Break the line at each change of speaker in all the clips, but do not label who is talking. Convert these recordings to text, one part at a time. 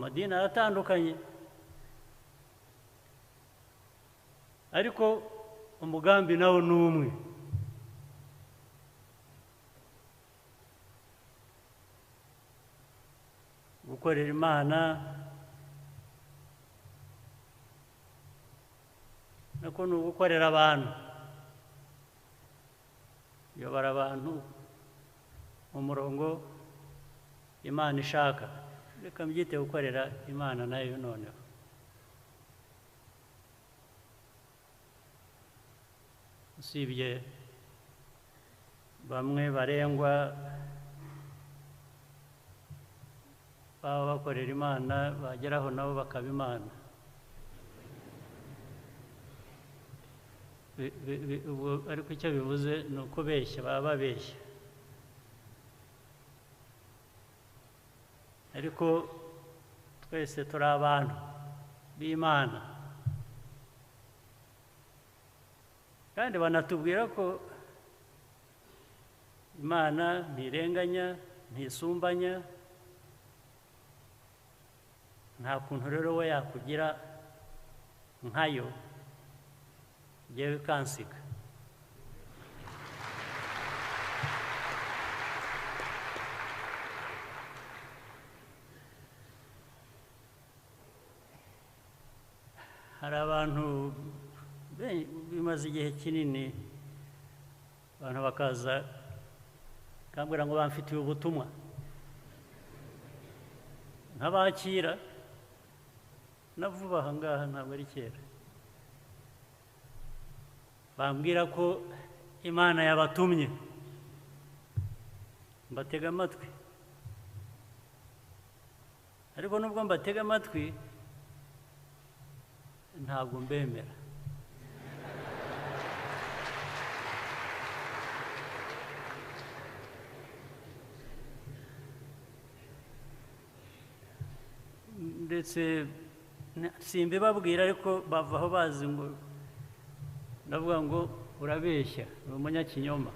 amadini aratandukanye ariko umugambi nawo ni umwe. Gukorera Imana nako ni ugukorera abantu, kuyobora abantu mu murongo Imana ishaka. Reka mbyite gukorera Imana nayo noneho. Usibye bamwe barengwa baba bakorera Imana bageraho nabo bakaba Imana. Ariko icyo bivuze ni uko beshya, baba babeshya. Ariko twese turi abantu b'Imana, kandi banatubwira ko Imana ntirenganya, ntisumbanya. Nta kuntu rero we yakugira nkayo yewe kansiga. Hari abantu bimaze igihe kinini abantu bakaza bakambwira ngo bamfitiye ubutumwa, nkabakira na vuba aha ngaha, ntabwo ari kera. Bambwira ko Imana yabatumye, mbatega amatwi. Ariko nubwo mbatega amatwi ntabwo mbemera. Ndetse simbibabwira ariko bavaho bazi ngo ndavuga ngo urabeshya, uri umunyakinyoma.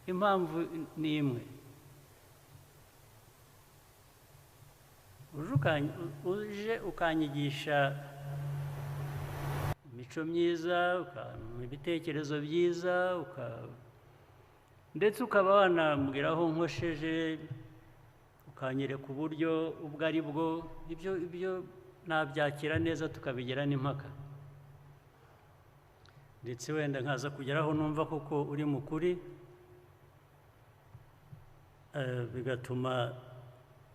Impamvu ni imwe. Uje ukanyigisha imico myiza, ibitekerezo byiza, ndetse ukaba wanambwira aho nkosheje, ukanyereka uburyo ubwo ari bwo. Ibyo nabyakira neza, tukabigira n'impaka. Ndetse wenda nkaza kugeraho numva koko uri mukuri, bigatuma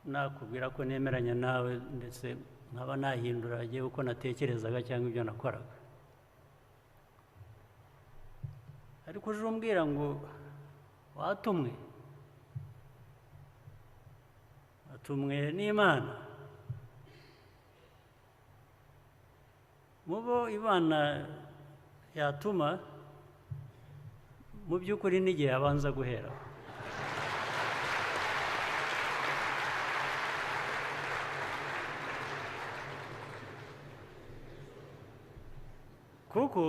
nakubwira ko nemeranya nawe, ndetse nkaba nahindura agiye uko natekerezaga cyangwa ibyo nakoraga. Ariko uje umbwira ngo watumwe n'Imana. Mubo Imana yatuma mu by'ukuri n'igihe abanza guhera. Kuko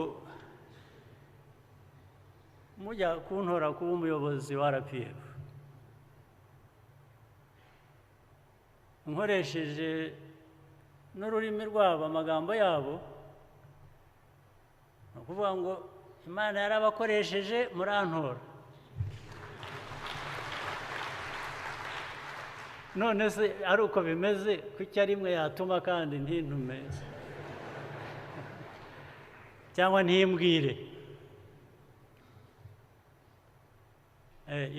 mujya kuntora kuba umuyobozi wa RPF, nkoresheje n'ururimi rwabo, amagambo yabo, ni ukuvuga ngo Imana yarabakoresheje murantora. None se ari uko bimeze, kuki ari mwe yatuma kandi ntintume cyangwa ntimbwire?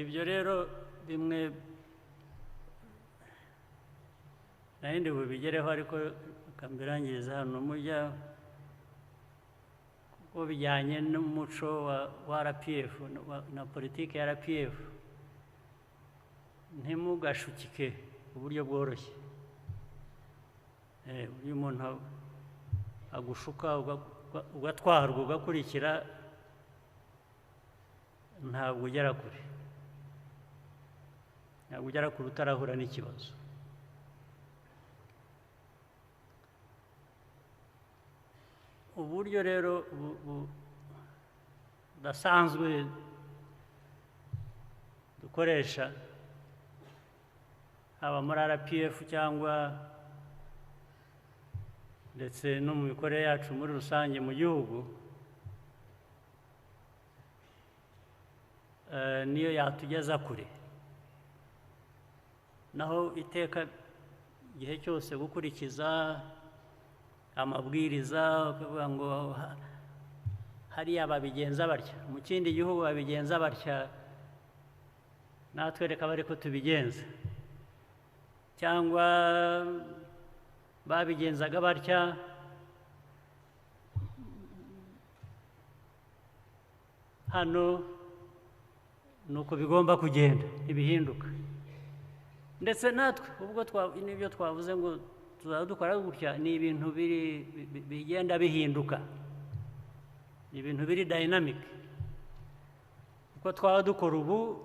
Ibyo rero bimwe nahindi bubigereho, ariko akambirangiriza hano mujya kuko bijyanye n'umuco wa RPF na politiki ya RPF. Ntimugashukike uburyo bworoshye. Iyo umuntu agushuka ugatwarwa ugakurikira, ntabwo ugera kure. Ntabwo ugera kure utarahura n'ikibazo. Uburyo rero budasanzwe dukoresha haba muri RPF cyangwa ndetse no mu mikorere yacu muri rusange mu gihugu, niyo yatugeza kure. Naho iteka igihe cyose gukurikiza amabwiriza, kuvuga ngo hariya babigenza batya, mu kindi gihugu babigenza batya, natwe reka bari ko tubigenza, cyangwa babigenzaga batya, hano ni uko bigomba kugenda, ibihinduka. Ndetse natwe ubwo n'ibyo twavuze ngo tuzaba dukora gutya, ni ibintu bigenda bihinduka, ni ibintu biri dynamic. Uko twaba dukora ubu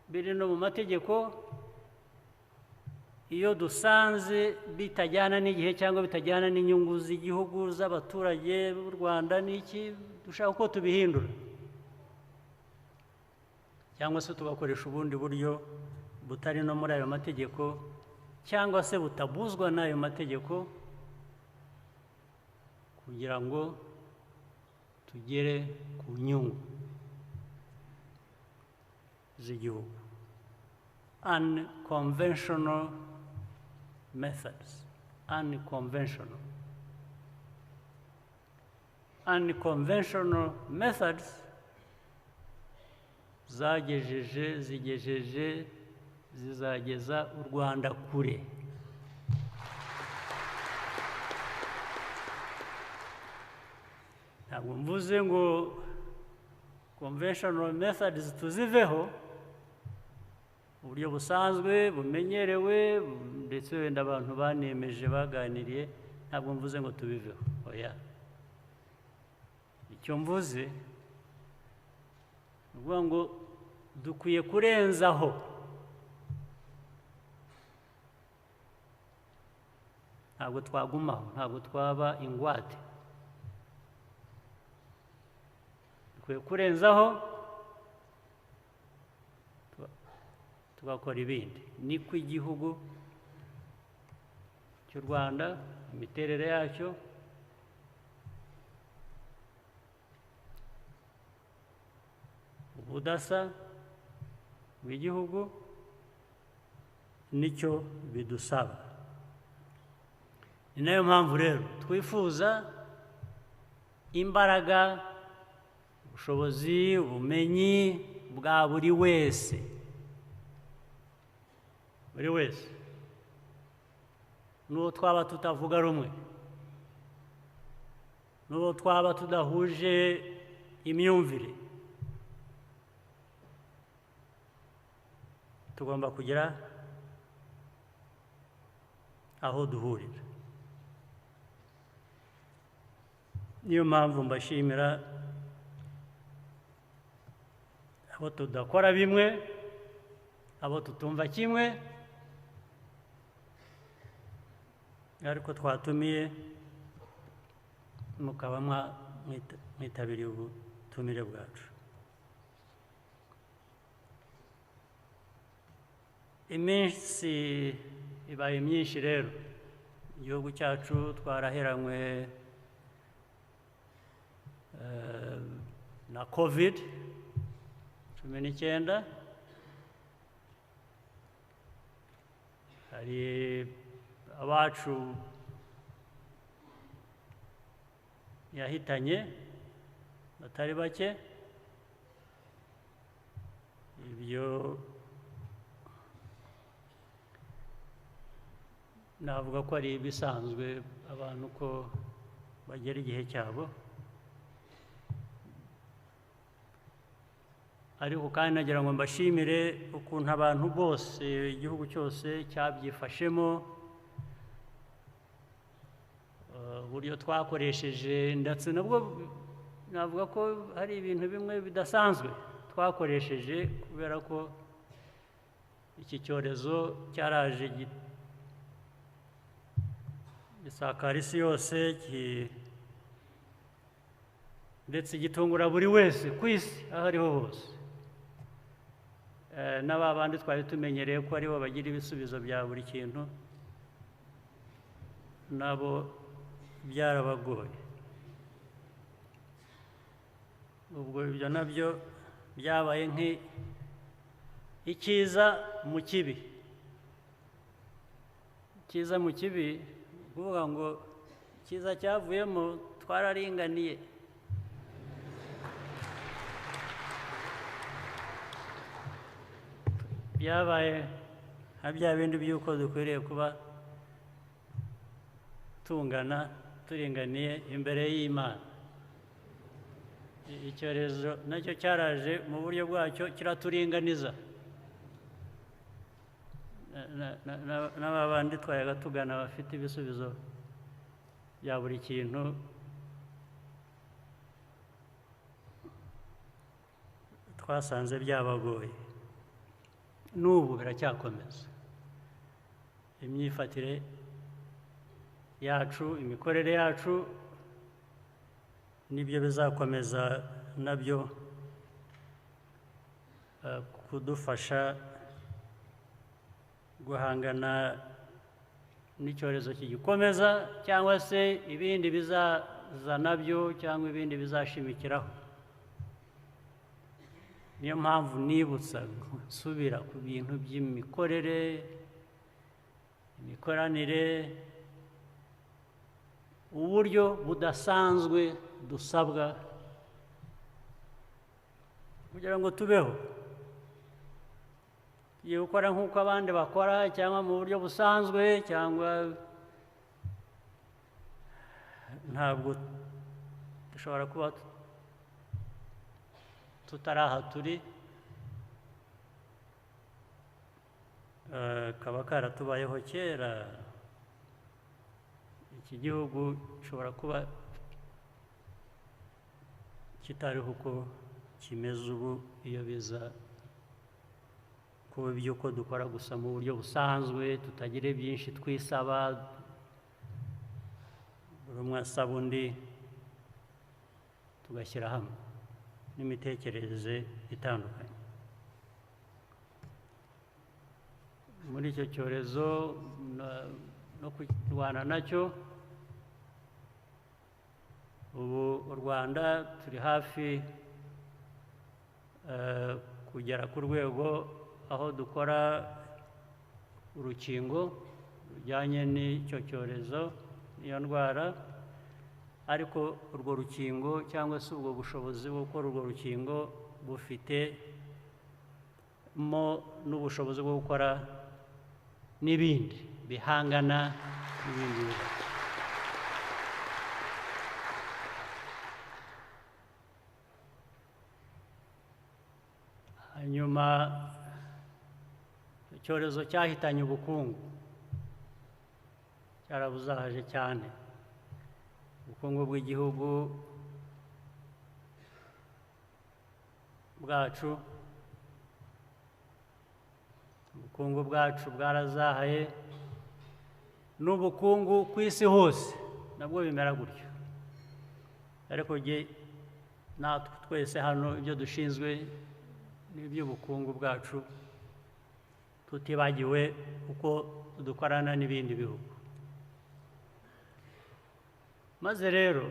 biri no mu mategeko, iyo dusanze bitajyana n'igihe cyangwa bitajyana n'inyungu z'igihugu, z'abaturage b'u Rwanda n'iki, dushaka uko tubihindura, cyangwa se tugakoresha ubundi buryo butari no muri ayo mategeko, cyangwa se butabuzwa n'ayo mategeko, kugira ngo tugere ku nyungu z'igihugu. Unconventional methods. Unconventional methods zizageza u Rwanda kure. Ntabwo mvuze ngo conventional methods tuziveho, uburyo busanzwe bumenyerewe ndetse wenda abantu banemeje baganiriye, ntabwo mvuze ngo tubiveho, oya. Icyo mvuze ni ukuvuga ngo dukwiye kurenzaho, ntabwo twagumaho, ntabwo twaba ingwate, dukwiye kurenzaho tugakora ibindi. Niko igihugu cy'u Rwanda, imiterere yacyo, ubudasa bw'igihugu, nicyo bidusaba. Ni nayo mpamvu rero twifuza imbaraga, ubushobozi, ubumenyi bwa buri wese, n'uwo twaba tutavuga rumwe, n'uwo twaba tudahuje imyumvire, tugomba kugira aho duhurira. Niyo mpamvu mbashimira abo tudakora bimwe, abo tutumva kimwe, ariko twatumiye mukaba mwitabiriye ubutumire bwacu. Iminsi ibaye myinshi rero, igihugu cyacu twaraheranywe na COVID-19. Hari abacu yahitanye batari bake, ibyo navuga ko ari ibisanzwe, abantu ko bagera igihe cyabo, ariko kandi nagira ngo mbashimire ukuntu abantu bose, igihugu cyose cyabyifashemo, uburyo twakoresheje, ndetse nabwo navuga ko hari ibintu bimwe bidasanzwe twakoresheje, kubera ko iki cyorezo cyaraje gisakara isi yose, ndetse gitungura buri wese ku isi aho ariho hose. n'aba bandi twari tumenyereye ko aribo bagira ibisubizo bya buri kintu nabo byarabagoye. Ubwo ibyo nabyo byabaye nk'icyiza mu kibi. Icyiza mu kibi kuvuga ngo icyiza cyavuyemo twararinganiye. Byabaye nka bya bindi by'uko dukwiriye kuba tungana turinganiye imbere y'Imana. Icyorezo nacyo cyaraje mu buryo bwacyo kiraturinganiza. N'aba bandi twayaga tugana bafite ibisubizo bya buri kintu twasanze byabagoye. N'ubu biracyakomeza. Imyifatire yacu, imikorere yacu nibyo bizakomeza nabyo kudufasha guhangana n'icyorezo kigikomeza cyangwa se ibindi bizaza nabyo cyangwa ibindi bizashimikiraho. Niyo mpamvu nibutsa nsubira ku bintu by'imikorere, imikoranire, uburyo budasanzwe dusabwa kugira ngo tubeho. Tugiye gukora nk'uko abandi bakora cyangwa mu buryo busanzwe cyangwa ntabwo dushobora kuba tutari aha turi. Kaba karatubayeho kera. Iki gihugu gishobora kuba kitariho uko kimeze ubu iyo biza kuba iby'uko dukora gusa mu buryo busanzwe, tutagira byinshi twisaba, buri umwe asaba undi, tugashyira hamwe n'imitekerereze itandukanye. Muri icyo cyorezo no kurwana nacyo, ubu u Rwanda turi hafi kugera ku rwego aho dukora urukingo rujyanye n'icyo cyorezo, n'iyo ndwara. Ariko urwo rukingo cyangwa se ubwo bushobozi bwo gukora urwo rukingo bufitemo n'ubushobozi bwo gukora n'ibindi bihangana n'ibindi bibazo. Hanyuma icyorezo cyahitanye ubukungu, cyarabuzahaje cyane. Ubukungu bw'igihugu bwacu, ubukungu bwacu bwarazahaye, n'ubukungu ku isi hose nabwo bimera gutyo. Ariko natwe twese hano ibyo dushinzwe n'iby'ubukungu bwacu, tutibagiwe uko dukorana n'ibindi bihugu. Maze rero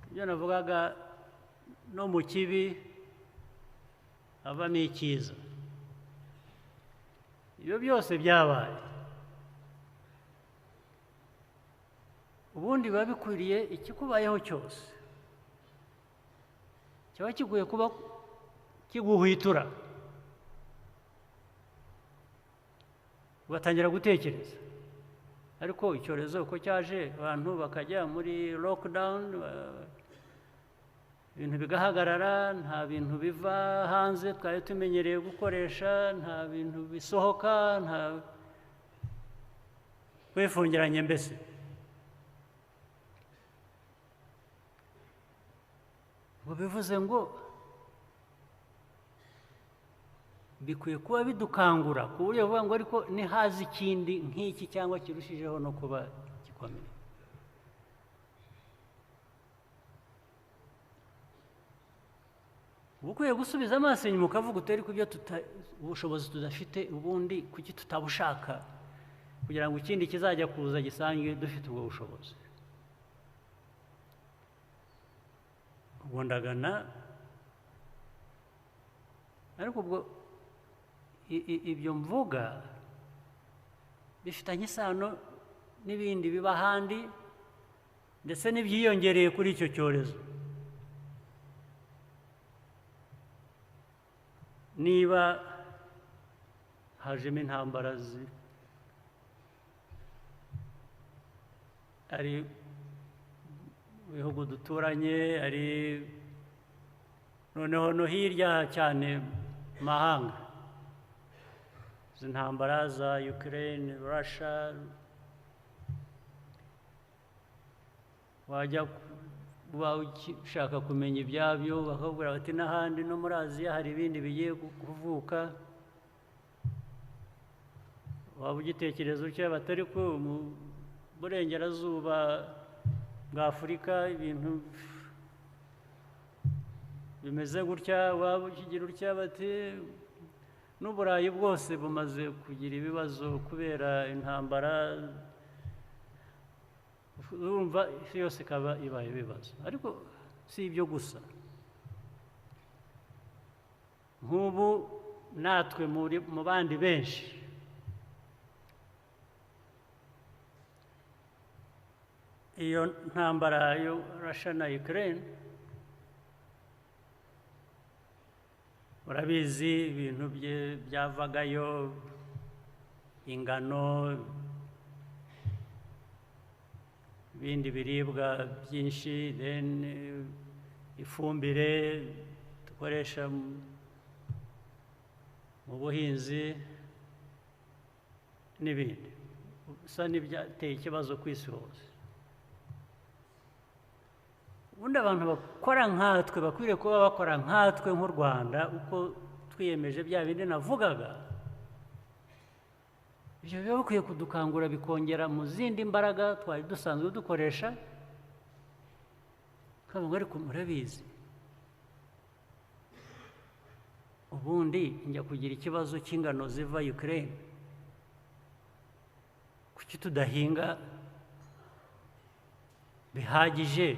ibyo navugaga, no mu kibi havamo icyiza. Ibyo byose byabaye, ubundi biba bikwiriye ikikubayeho cyose kiba kiguye kuba kiguhwitura, ugatangira gutekereza. Ariko icyorezo uko cyaje, abantu bakajya muri lockdown, ibintu bigahagarara, nta bintu biva hanze twari tumenyereye gukoresha, nta bintu bisohoka, nta kwifungiranye mbese. Ngo bivuze ngo bikwiye kuba bidukangura ku buryo buvuga ngo ariko nihaza ikindi nk'iki cyangwa kirushijeho no kuba gikomeye. uba ukwiye gusubiza amaso inyuma ukavuga utari ku byo ubushobozi tudafite ubundi kuki tutabushaka kugira ngo ikindi kizajya kuza gisange dufite ubwo bushobozi. Ubwo ndagana ariko ubwo ibyo mvuga bifitanye isano n'ibindi biba ahandi ndetse n'ibyiyongereye kuri icyo cyorezo. Niba hajemo intambara ari ibihugu duturanye, ari noneho no hirya cyane mahanga, izi ntambara za Ukraine, Russia, wajya uba ushaka kumenya ibyabyo bakakubwira bati n'ahandi no muri Aziya hari ibindi bigiye kuvuka, waba ugitekereza utya batari ko mu burengerazuba bwa Afurika ibintu bimeze gutya, waba ukigira utya bati n'Uburayi bwose bumaze kugira ibibazo kubera intambara, urumva isi yose ikaba ibaye ibibazo. Ariko si ibyo gusa, nk'ubu natwe mu bandi benshi iyo ntambara yo Russia na Ukraine, urabizi ibintu byavagayo, ingano, ibindi biribwa byinshi, then ifumbire dukoresha mu buhinzi n'ibindi, bisa n'ibyateye ikibazo ku isi hose. Ubundi abantu bakora nkatwe bakwiriye kuba bakora nkatwe nk'u Rwanda, uko twiyemeje bya bindi navugaga. Ibyo biba bikwiye kudukangura bikongera mu zindi mbaraga twari dusanzwe dukoresha. Kandi ariko murabizi ubundi njya kugira ikibazo cy'ingano ziva Ukraine, kuki tudahinga bihagije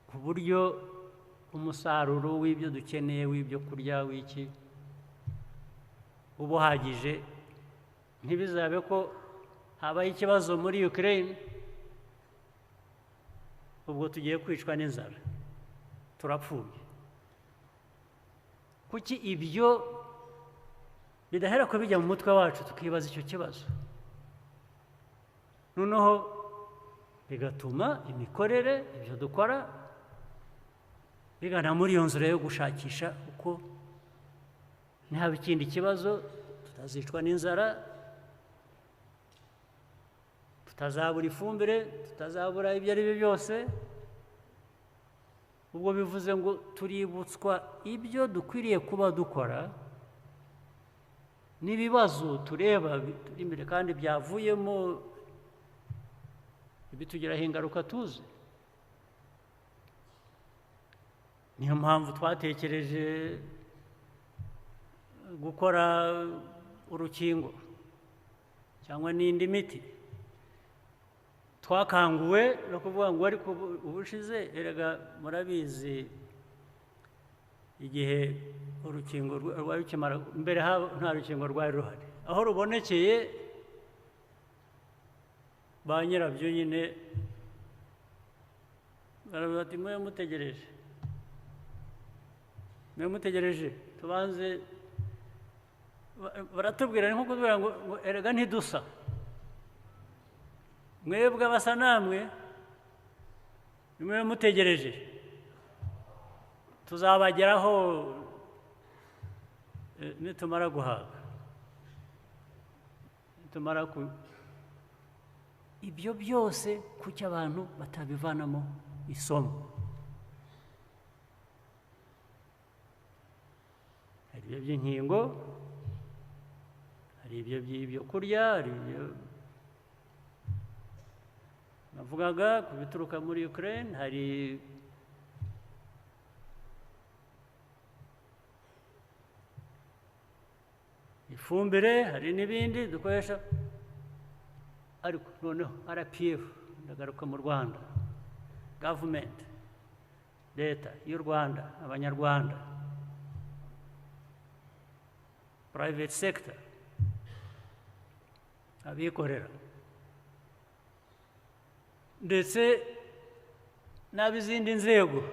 ku buryo umusaruro w'ibyo dukeneye w'ibyo kurya w'iki uba uhagije, ntibizabe ko habaye ikibazo muri Ukraine ubwo tugiye kwicwa n'inzara turapfuye. Kuki ibyo bidahera ko bijya mu mutwe wacu tukibaza icyo kibazo, noneho bigatuma imikorere ibyo dukora bigana muri iyo nzira yo gushakisha uko ntihaba ikindi kibazo, tutazicwa n'inzara, tutazabura ifumbire, tutazabura ibyo ari byo byose. Ubwo bivuze ngo tuributswa ibyo dukwiriye kuba dukora n'ibibazo tureba turi imbere kandi byavuyemo bitugiraho ingaruka tuzi. Niyo mpamvu twatekereje gukora urukingo cyangwa n'indi miti. Twakanguwe no kuvuga ngo ariko ubushize erega murabizi igihe urukingo rwari rukimara, mbere nta rukingo rwari ruhari, aho rubonekeye ba nyirabyo nyine baravuga ati mwe mutegereje tubanze, baratubwira ni nko kutubwira ngo erega ntidusa, mwebwe abasa namwe nimwe mutegereje, tuzabageraho nitumara guhaga, nitumara ibyo byose kuki abantu batabivanamo isomo. Hari ibyo by'inkingo, hari ibyo by'ibyo kurya, hari ibyo navugaga ku bituruka muri Ukraine, hari ifumbire, hari n'ibindi dukoresha, ariko noneho RPF, ndagaruka mu Rwanda, government, leta y'u Rwanda, abanyarwanda, private sector, abikorera, ndetse n'ab'izindi nzego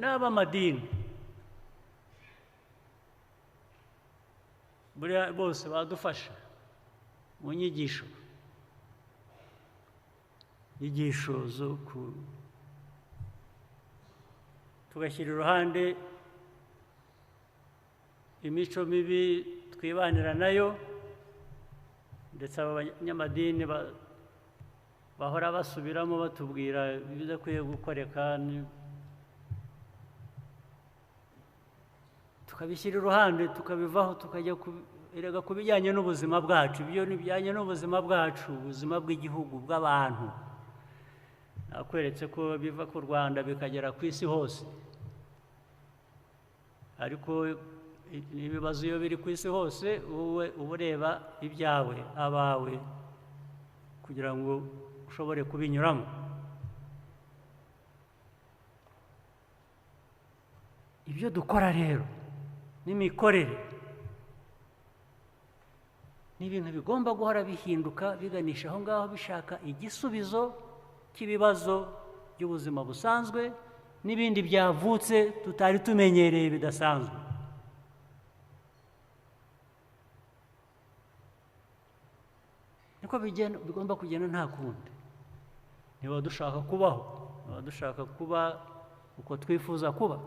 n'ab'amadini, buriya bose badufasha mu nyigisho zo tugashyira iruhande imico mibi twibanira nayo, ndetse aba banyamadini bahora basubiramo batubwira ibidakwiye gukoreka, tukabishyira iruhande tukabivaho tukajya erega ku bijyanye n'ubuzima bwacu. Ibyo ni bijyanye n'ubuzima bwacu, ubuzima bw'igihugu, bw'abantu. Nakweretse ko biva ku Rwanda bikagera ku isi hose, ariko ibibazo iyo biri ku isi hose wowe uba ureba ibyawe, abawe, kugira ngo ushobore kubinyuramo. Ibyo dukora rero n'imikorere ni ibintu bigomba guhora bihinduka, biganisha aho ngaho, bishaka igisubizo cy'ibibazo by'ubuzima busanzwe n'ibindi byavutse tutari tumenyereye bidasanzwe. Niko bigomba kugenda, nta kundi. Niba dushaka kubaho, niba dushaka kuba uko twifuza kuba,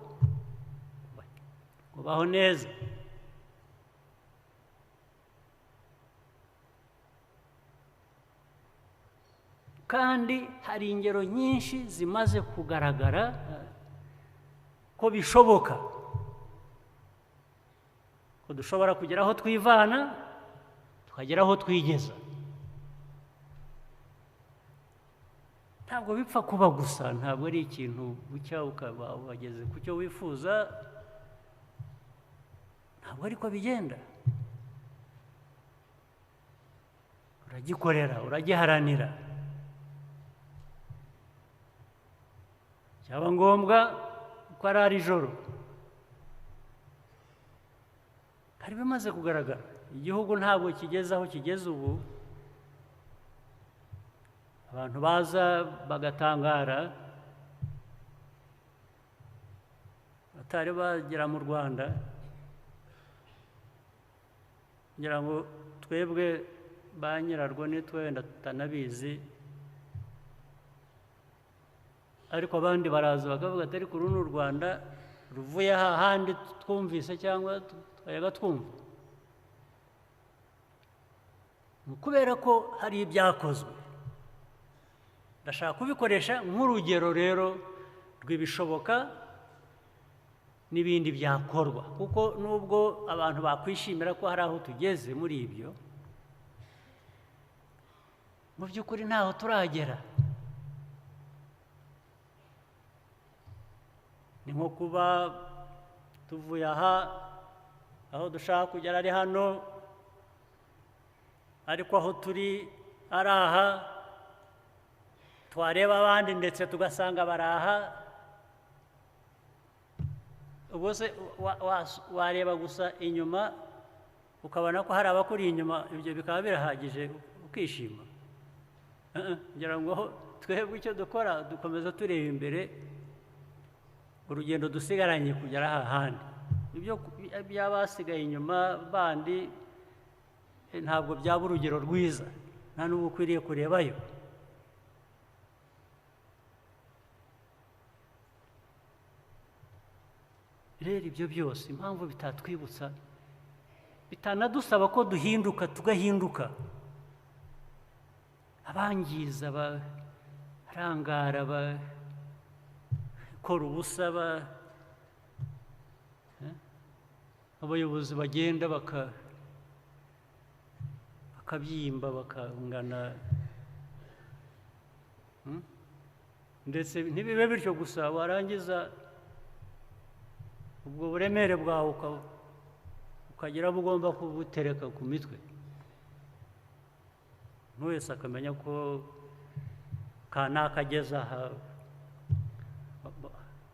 kubaho neza, kandi hari ingero nyinshi zimaze kugaragara ko bishoboka, ko dushobora kugera aho twivana tukagera aho twigeza. Ntabwo bipfa kuba gusa, ntabwo ari ikintu bucya ukaba wageze ku cyo wifuza, ntabwo ariko bigenda. Uragikorera, uragiharanira, cyaba ngombwa ko ari ijoro. Hari bimaze kugaragara, igihugu ntabwo kigeze aho kigeze ubu. Abantu baza bagatangara batari bagera mu Rwanda, ngira ngo twebwe ba nyirarwo nitwe wenda tutanabizi, ariko abandi baraza bakavuga ati ariko uru ni u Rwanda ruvuye hahandi twumvise cyangwa twayaga twumva. Kubera ko hari ibyakozwe, ndashaka kubikoresha nk'urugero rero rw'ibishoboka n'ibindi byakorwa, kuko nubwo abantu bakwishimira ko hari aho tugeze muri ibyo, mu by'ukuri ntaho turagera. Ni nko kuba tuvuye aha, aho dushaka kugera ari hano, ariko aho turi ari aha, twareba abandi ndetse tugasanga baraha. Ubwo se wareba gusa inyuma ukabona ko hari abakuri inyuma, ibyo bikaba birahagije ukishima? Ngira ngo twebwe icyo dukora dukomeza tureba imbere, urugendo dusigaranye kugera hahandi. Ibyo byabasigaye inyuma bandi ntabwo byaba urugero rwiza, nta n'ubu ukwiriye kurebayo. Rero ibyo byose impamvu bitatwibutsa, bitanadusaba ko duhinduka tugahinduka. Abangiza, barangara, bakora ubusa, abayobozi bagenda bakabyimba bakangana, ndetse ntibibe bityo gusa, warangiza ubwo buremere bwawe ukagira abo ugomba kubutereka ku mitwe buri wese akamenya ko kanaka ageze aha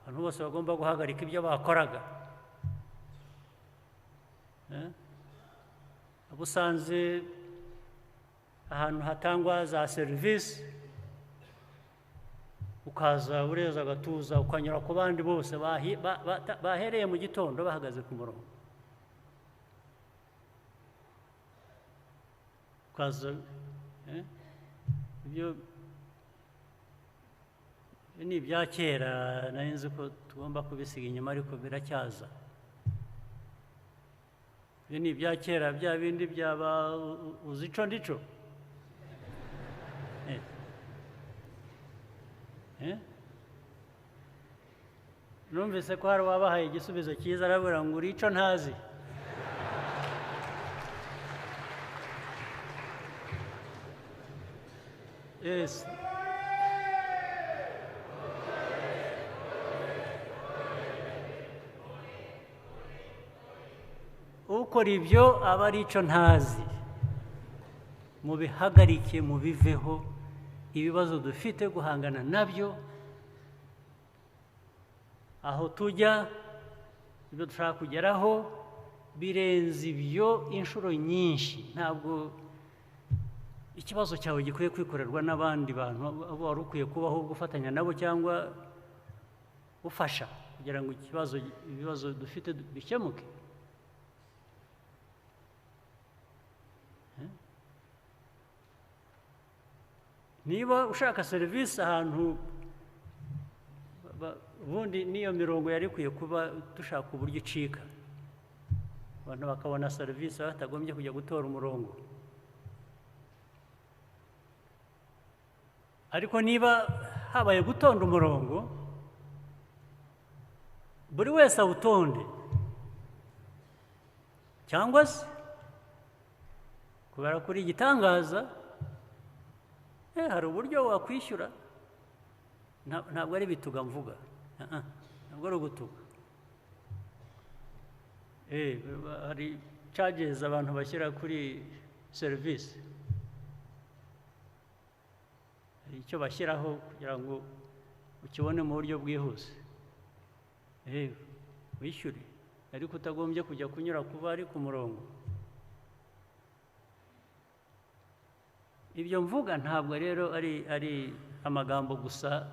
abantu bose bagomba guhagarika ibyo bakoraga abo usanze ahantu hatangwa za serivisi ukaza ureza agatuza ukanyura ku bandi bose bahereye mu gitondo bahagaze ku murongo ukaza ibyo ni ibya kera nari nzi ko tugomba kubisiga inyuma ariko biracyaza ibyo ni ibya kera bya bindi byaba uzi ico ndico numvise ko hari uwabahaye igisubizo cyiza arabura ngo uri ico ntazi yes ukora ibyo aba ari ico ntazi mubihagarike mubiveho ibibazo dufite guhangana nabyo aho tujya ibyo dushaka kugeraho birenze ibyo inshuro nyinshi ntabwo ikibazo cyawe gikwiye kwikorerwa n'abandi bantu abo wari ukwiye kubaho gufatanya nabo cyangwa ufasha kugira ngo ibibazo dufite bikemuke niba ushaka serivisi ahantu ubundi n'iyo mirongo yari ikwiye kuba dushaka uburyo icika abantu bakabona serivisi batagombye kujya gutora umurongo ariko niba habaye gutonda umurongo buri wese awutonde cyangwa se kubera kuri igitangaza hari uburyo wakwishyura ntabwo ari bituga mvuga ntabwo ari ugutuga hari charges abantu bashyira kuri serivisi hari icyo bashyiraho kugira ngo ukibone mu buryo bwihuse wishyure ariko utagombye kujya kunyura kuba ari ku murongo ibyo mvuga ntabwo rero ari amagambo gusa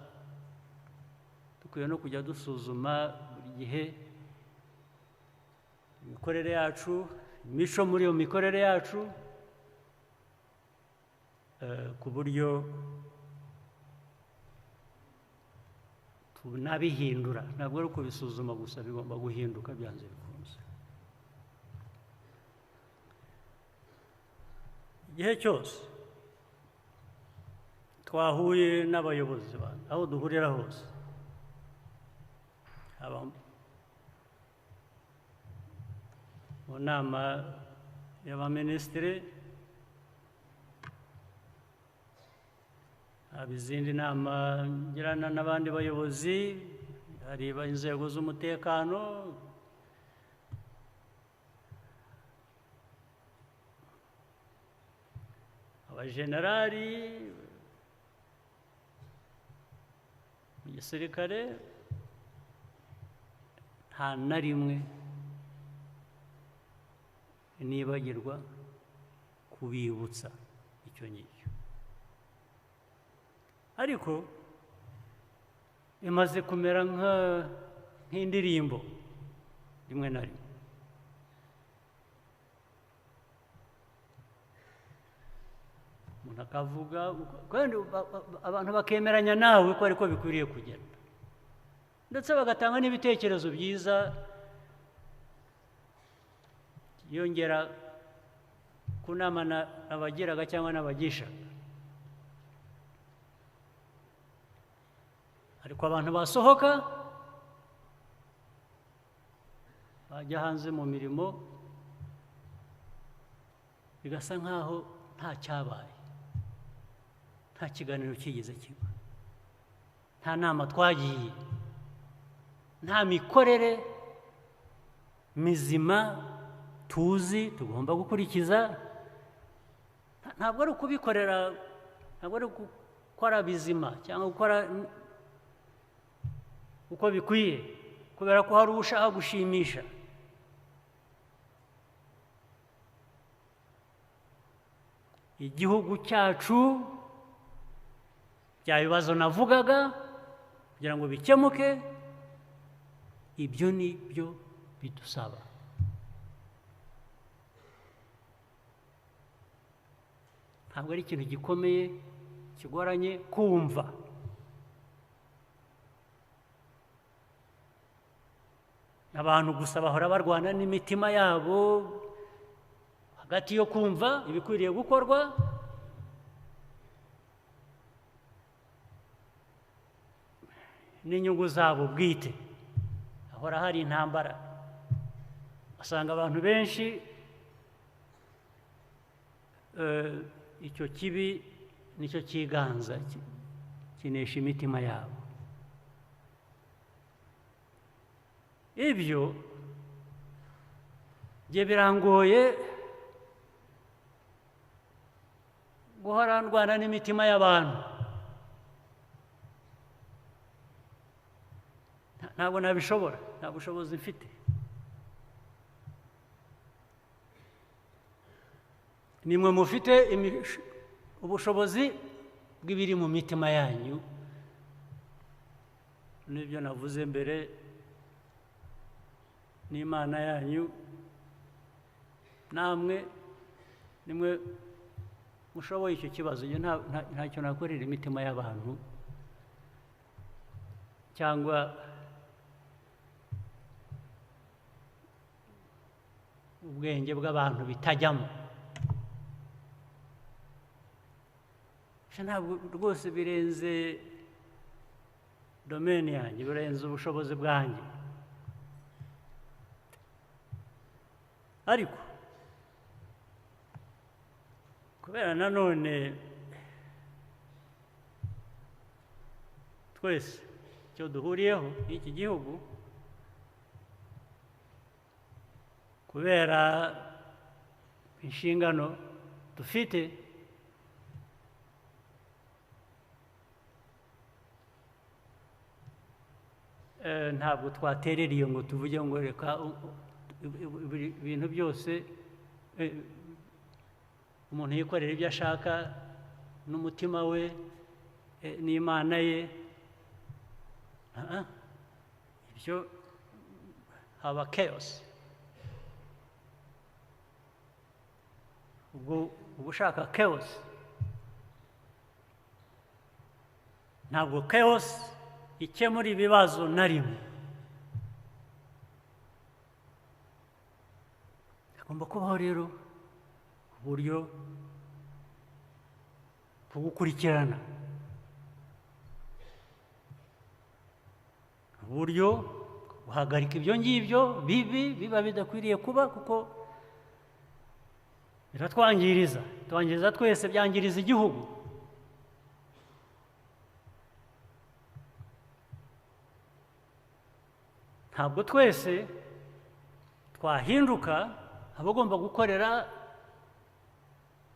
dukwiye no kujya dusuzuma buri gihe imikorere yacu imico muri iyo mikorere yacu ku buryo tunabihindura ntabwo ari ukubisuzuma gusa bigomba guhinduka byanze bikunze igihe cyose twahuye n'abayobozi aho duhurira hose haba mu nama y'abaminisitiri haba izindi nama ngirana n'abandi bayobozi hari inzego z'umutekano abajenerali mu gisirikare nta na rimwe nibagirwa kubibutsa icyo ngicyo ariko imaze kumera nk'indirimbo rimwe na rimwe umuntu akavuga kandi abantu bakemeranya nawe ko ariko bikwiriye kugenda ndetse bagatanga n'ibitekerezo byiza yongera ku nama abagiraga cyangwa n'abagishaga ariko abantu basohoka bajya hanze mu mirimo bigasa nk'aho nta cyabaye nta kiganiro kigeze kiba nta nama twagiye nta mikorere mizima tuzi tugomba gukurikiza, ntabwo ari ukubikorera, ntabwo ari gukora bizima cyangwa gukora uko bikwiye kubera ko hari ushaka gushimisha. Igihugu cyacu bya bibazo navugaga kugira ngo bikemuke, ibyo ni byo bidusaba. Ntabwo ari ikintu gikomeye kigoranye kumva. Abantu gusa bahora barwana n'imitima yabo hagati yo kumva ibikwiriye gukorwa n'inyungu zabo bwite. Hahora hari intambara. Asanga abantu benshi icyo kibi nicyo cyiganza kinesha imitima yabo. Ibyo bye birangoye guhora ndwana n'imitima y'abantu. Ntabwo nabishobora, nta bushobozi mfite. Nimwe mufite ubushobozi bw'ibiri mu mitima yanyu, n'ibyo navuze mbere, n'Imana yanyu, namwe nimwe mushoboye icyo kibazo. Ntacyo nakorera imitima y'abantu cyangwa ubwenge bw'abantu bitajyamo. Ntabwo rwose birenze domaine yanjye, birenze ubushobozi bwanjye. Ariko kubera nanone twese icyo duhuriyeho n'iki gihugu, kubera inshingano dufite, ntabwo twaterera iyo ngo tuvuge ngo reka ibintu byose umuntu yikorera ibyo ashaka n'umutima we n'Imana ye. Ibyo haba chaos. Ubwo ushaka chaos, ntabwo chaos ikemura ibibazo na rimwe. Hagomba kubaho rero uburyo bwo gukurikirana, uburyo guhagarika ibyo ngibyo biba bidakwiriye kuba, kuko biratwangiriza twese, byangiriza igihugu. Ntabwo twese twahinduka abagomba gukorera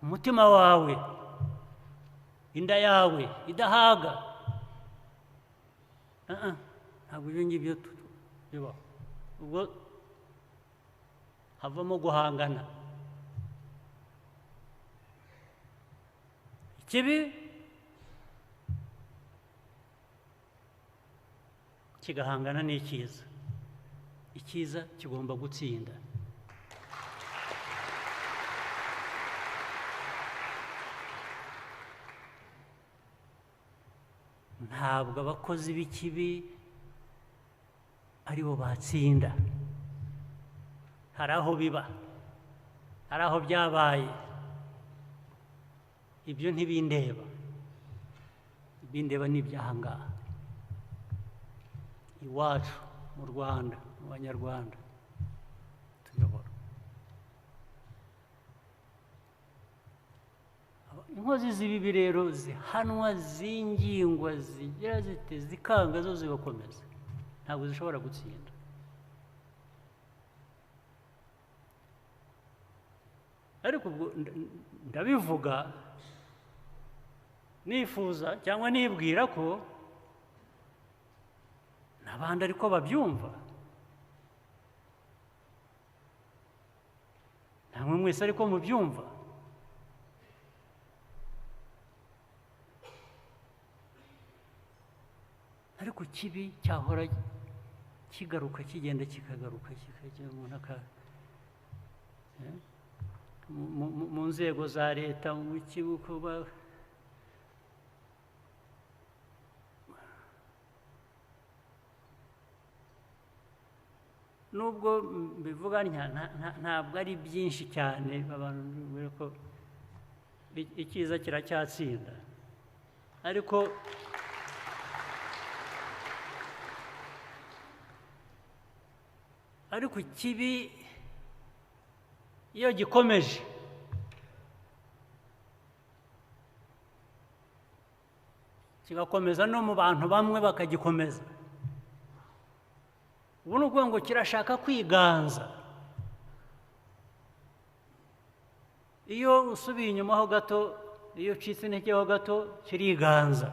umutima wawe, inda yawe idahaga. Ntabwo ibyo ngibyo bibaho. Ubwo havamo guhangana. Ikibi kigahangana n'icyiza. Icyiza kigomba gutsinda. Ntabwo abakozi b'ikibi ari bo batsinda. Hari aho biba, hari aho byabaye. Ibyo ntibindeba. Ibindeba ni iby'aha ngaha iwacu mu Rwanda, mu Banyarwanda tuyobora. Inkozi z'ibibi rero zihanwa, zingingwa, zigira zite, zikanga, zo zigakomeza. Ntabwo zishobora gutsinda. ariko ubwo ndabivuga nifuza cyangwa nibwira ko n'abandi ariko babyumva, namwe mwese ariko mubyumva. ariko kibi cyahora kigaruka kigenda kikagaruka kikajya umuntu mu nzego za leta mu kibuko nubwo bivuga ntabwo ari byinshi cyane abantu ko icyiza kiracyatsinda, ariko ikibi iyo gikomeje kigakomeza no mu bantu bamwe bakagikomeza, ubu ni ukuvuga ngo kirashaka kwiganza. iyo usubiye inyuma ho gato, iyo ucitse intege ho gato, kiriganza.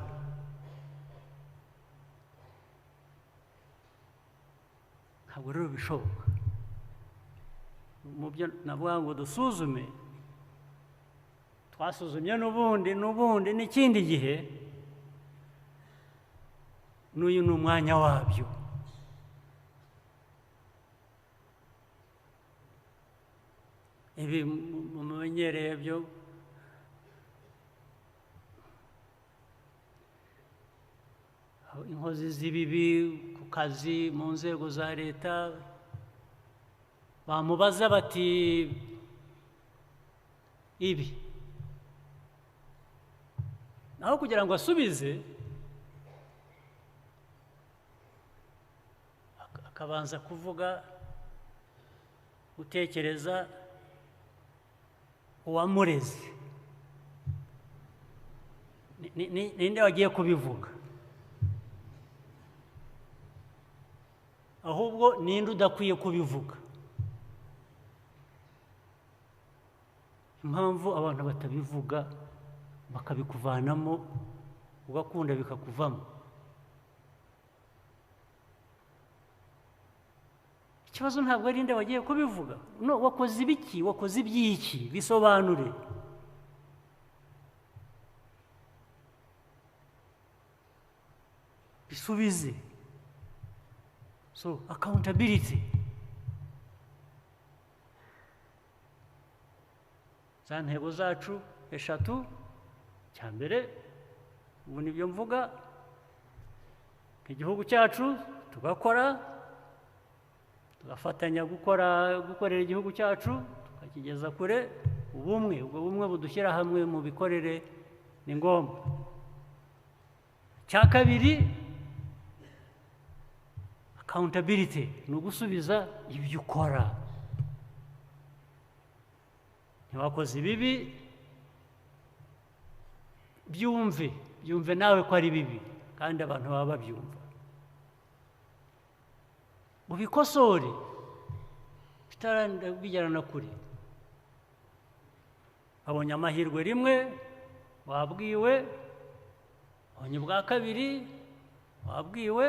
ntabwo rero bishoboka. mu byo navuga ngo dusuzume, twasuzumye n'ubundi n'ikindi gihe, n'uyu ni umwanya wabyo. ibi mumenyereye byo inkozi z'ibibi ku kazi mu nzego za leta bamubaza bati ibi, naho kugira ngo asubize akabanza kuvuga, gutekereza uwamureze ninde wagiye kubivuga, ahubwo ninde udakwiye kubivuga. impamvu abantu batabivuga bakabikuvanamo ugakunda bikakuvamo. ikibazo ntabwo ari nde wagiye kubivuga, no, wakoze ibiki, wakoze iby'iki, bisobanure. bisubize. So accountability, za ntego zacu eshatu. cya mbere, ubu nibyo mvuga, igihugu cyacu tugakora, tugafatanya gukorera igihugu cyacu tukakigeza kure. ubwo bumwe budushyira hamwe mu bikorere ni ngombwa. cya kabiri, accountability, ni ugusubiza ibyo ukora. ntiwakoze ibibi, byumve nawe ko ari bibi, kandi abantu baba babyumva, ubikosore bitarabigera na kure. abonye amahirwe rimwe, wabwiwe. abonye ubwa kabiri, wabwiwe.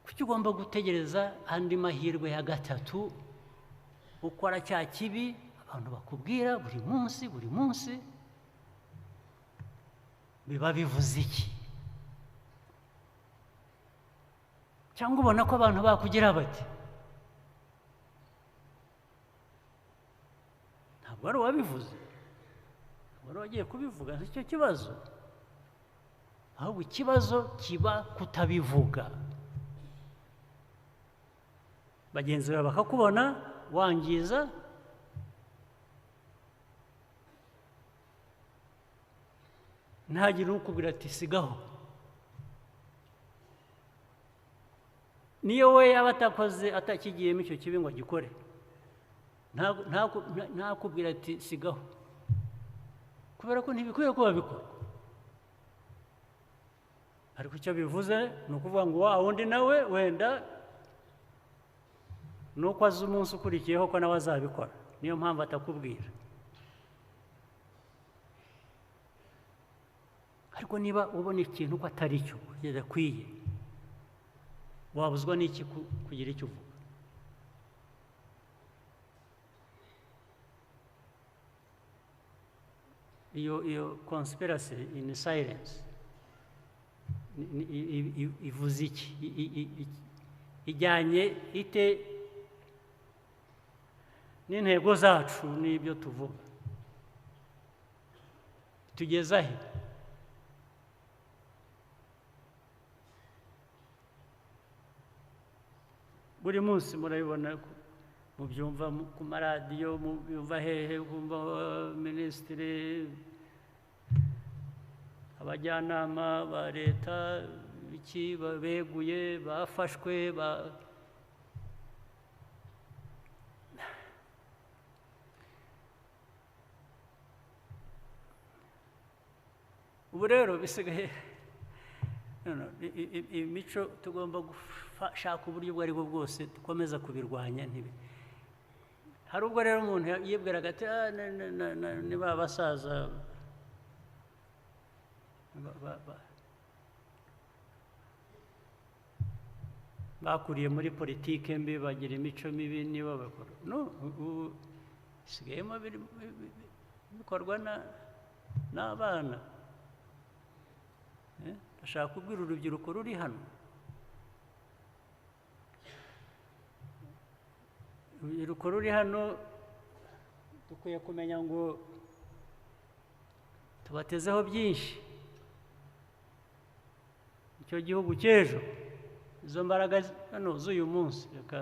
kuki ugomba gutegereza andi mahirwe ya gatatu ukora cya kibi abantu bakubwira buri munsi? biba bivuze iki? cyangwa ubona ko abantu bakugira bati ntabwo ari uwabivuze, ntabwo ari uwagiye kubivuga, si cyo kibazo. ahubwo ikibazo kiba kutabivuga. bagenzi bawe bakakubona wangiza, ntagire ukubwira ati sigaho. niyo we yaba atakigiyemo icyo kibi ngo agikore, ntakubwira ati sigaho, kubera ko ntibikwiye kuba bikorwa. ariko icyo bivuze ni ukuvuga ngo wa wundi nawe wenda nuko azi umunsi ukurikiyeho ko nawe azabikora. niyo mpamvu atakubwira. Ariko niba ubona ikintu ko atari cyo kidakwiye, wabuzwa n'iki kugira icyo uvuga? iyo conspiracy in silence ivuze iki? Ijyanye ite n'intego zacu n'ibyo tuvuga? Tugeza he? Buri munsi murabibona, mubyumva ku maradiyo, mubyumva hehe, kumva minisitiri, abajyanama ba leta iki beguye, bafashwe, ubu rero bisigaye imico tugomba gushaka uburyo ubwo ari bwo bwose dukomeza kubirwanya. Hari ubwo rero umuntu yibwiraga ati niba abasaza bakuriye muri politike mbi bagira imico mibi, niba bakora ubu bisigayemo bikorwa n'abana. Ndashaka kubwira urubyiruko ruri hano, urubyiruko ruri hano dukwiye kumenya ngo tubatezeho byinshi. Icyo gihugu cy'ejo, izo mbaraga hano z'uyu munsi, reka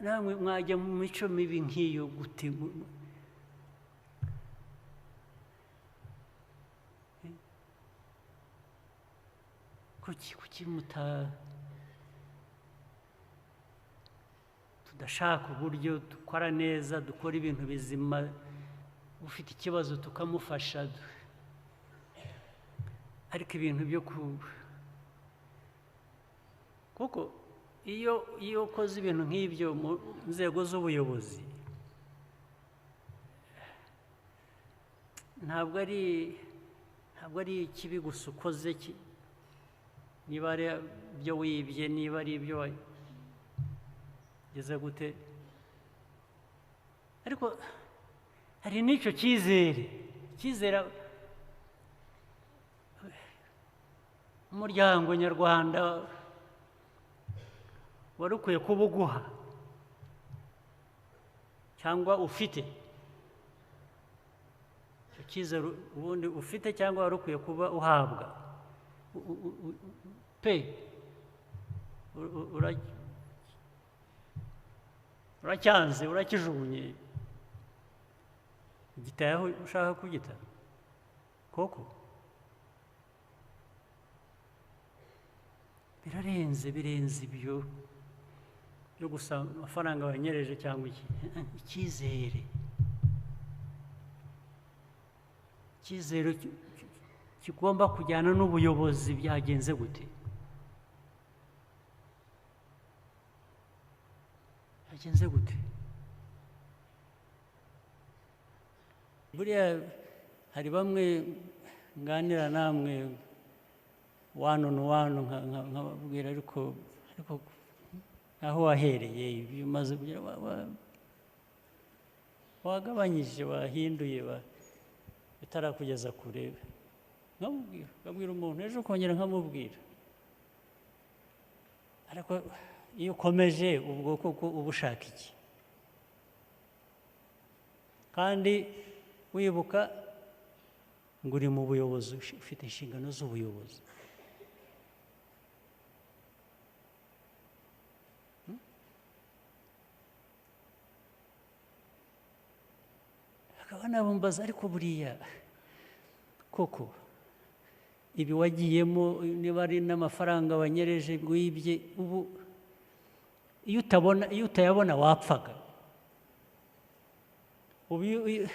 namwe mwajya mu mico mibi nk'iyo gute? Kuki tudashaka uburyo dukora neza, dukora ibintu bizima, ufite ikibazo tukamufasha, ariko ibintu byo kuko iyo ukoze ibintu nk'ibyo mu nzego z'ubuyobozi, ntabwo ari ikibi gusa ukoze, niba ari ibyo wibye, niba ari ibyo wageze gute, ariko hari n'icyo cyizere umuryango nyarwanda wari ukwiye kuba uguha, cyangwa ufite icyo cyizere ubundi ufite, cyangwa wari ukwiye kuba uhabwa pe, uracyanze, urakijugunye, gitaye aho ushaka kugita. Koko birenze ibyo byo gusa amafaranga wanyereje cyangwa icyizere kigomba kujyana n'ubuyobozi. Byagenze gute? Buriya hari bamwe nganira namwe one on one nkababwira, ariko aho wahereye, ibyo umaze kugira wagabanyije, wahinduye, bitarakugeza kure, nkabwira umuntu ejo kongera nkamubwira. Ariko iyo ukomeje ubwo koko uba ushaka iki? Kandi wibuka ngo uri mu buyobozi, ufite inshingano z'ubuyobozi. Akaba nabumbaza, ariko buriya koko ibi wagiyemo, niba ari n'amafaranga wanyereje wibye, ubu iyo utayabona wapfaga. Ubu iyo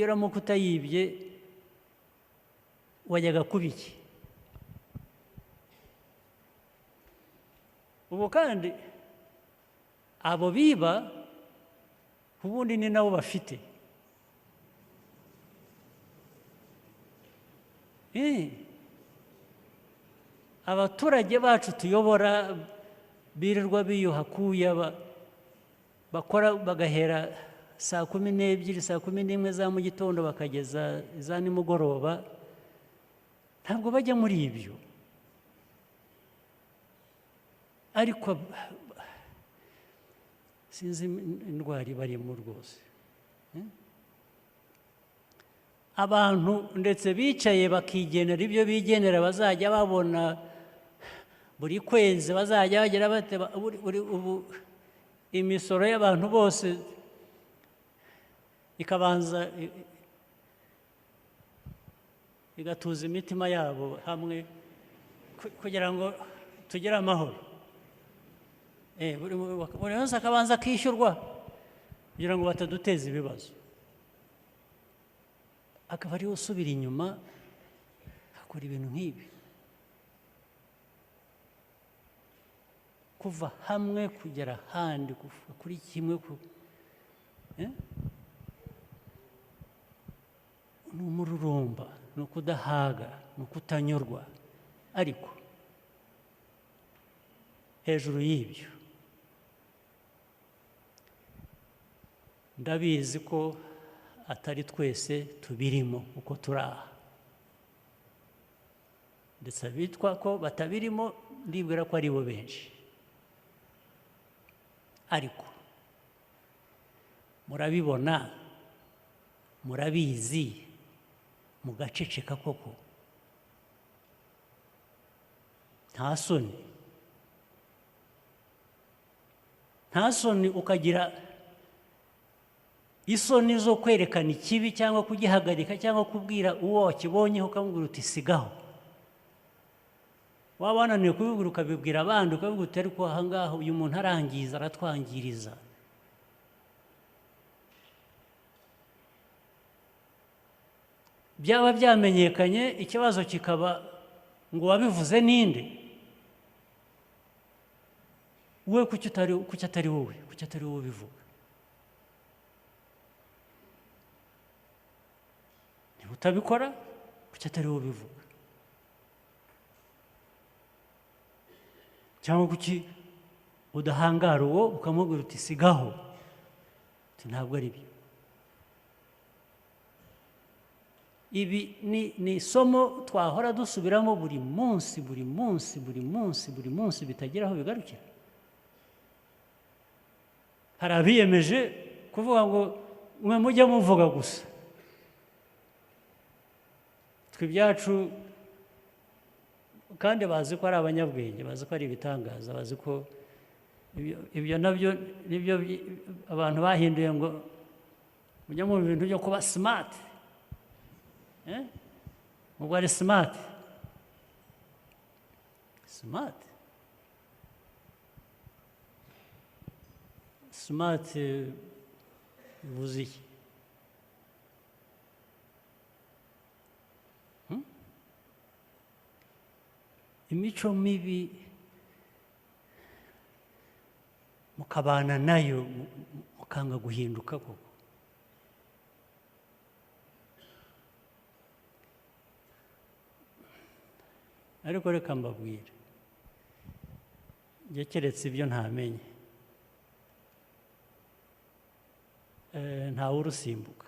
uramuka utayibye wajyaga kuba iki? ubu kandi abo biba ubundi ni nabo bafite abaturage bacu tuyobora birirwa biyuha kuya bakora bagahera saa 12 saa 11 za mu gitondo bakageza za nimugoroba ntabwo bajya muri ibyo ariko sinzi indwara barimo rwose abantu ndetse bicaye bakigenera ibyo bigenera bazajya babona buri kwezi bazajya bagira bate ubu imisoro y'abantu bose ikabanza igatuza imitima yabo hamwe kugira ngo tugire amahoro buri wese akabanza akishyurwa kugira ngo bataduteza ibibazo akaba ariwe usubira inyuma akora ibintu nk'ibi kuva hamwe kugera ahandi kuri kimwe ni umururumba ni ukudahaga ni ukutanyurwa ariko hejuru y'ibyo ndabizi ko atari twese tubirimo uko turi aha ndetse abitwa ko batabirimo ndibwira ko ari bo benshi ariko murabibona murabizi mugaceceka koko nta soni ukagira isoni zo kwerekana ikibi cyangwa kugihagarika cyangwa kubwira uwo wakibonyeho ukamubwira uti sigaho waba wananiwe kubibwira ukabibwira abandi ukavuga uti ariko ahangaha uyu muntu arangiza aratwangiriza byaba byamenyekanye ikibazo kikaba ngo wabivuze ninde we kuki atari wowe ubivuga niba utabikora kuki atari wowe ubivuga cyangwa kuki udahangara uwo ukamubwira uti sigaho ntabwo ari byo ibi ni isomo twahora dusubiramo buri munsi bitagira aho bigarukira hari abiyemeje kuvuga ngo mwe mujye muvuga gusa twe ibyacu kandi bazi ko ari abanyabwenge bazi ko ari ibitangaza bazi ko ibyo nabyo nibyo abantu bahinduye ngo mujye mu bintu byo kuba smart ubwo ari smart bivuze iki imico mibi mukabana nayo mukanga guhinduka koko ariko reka mbabwire njye keretse ibyo ntamenye ntawe urusimbuka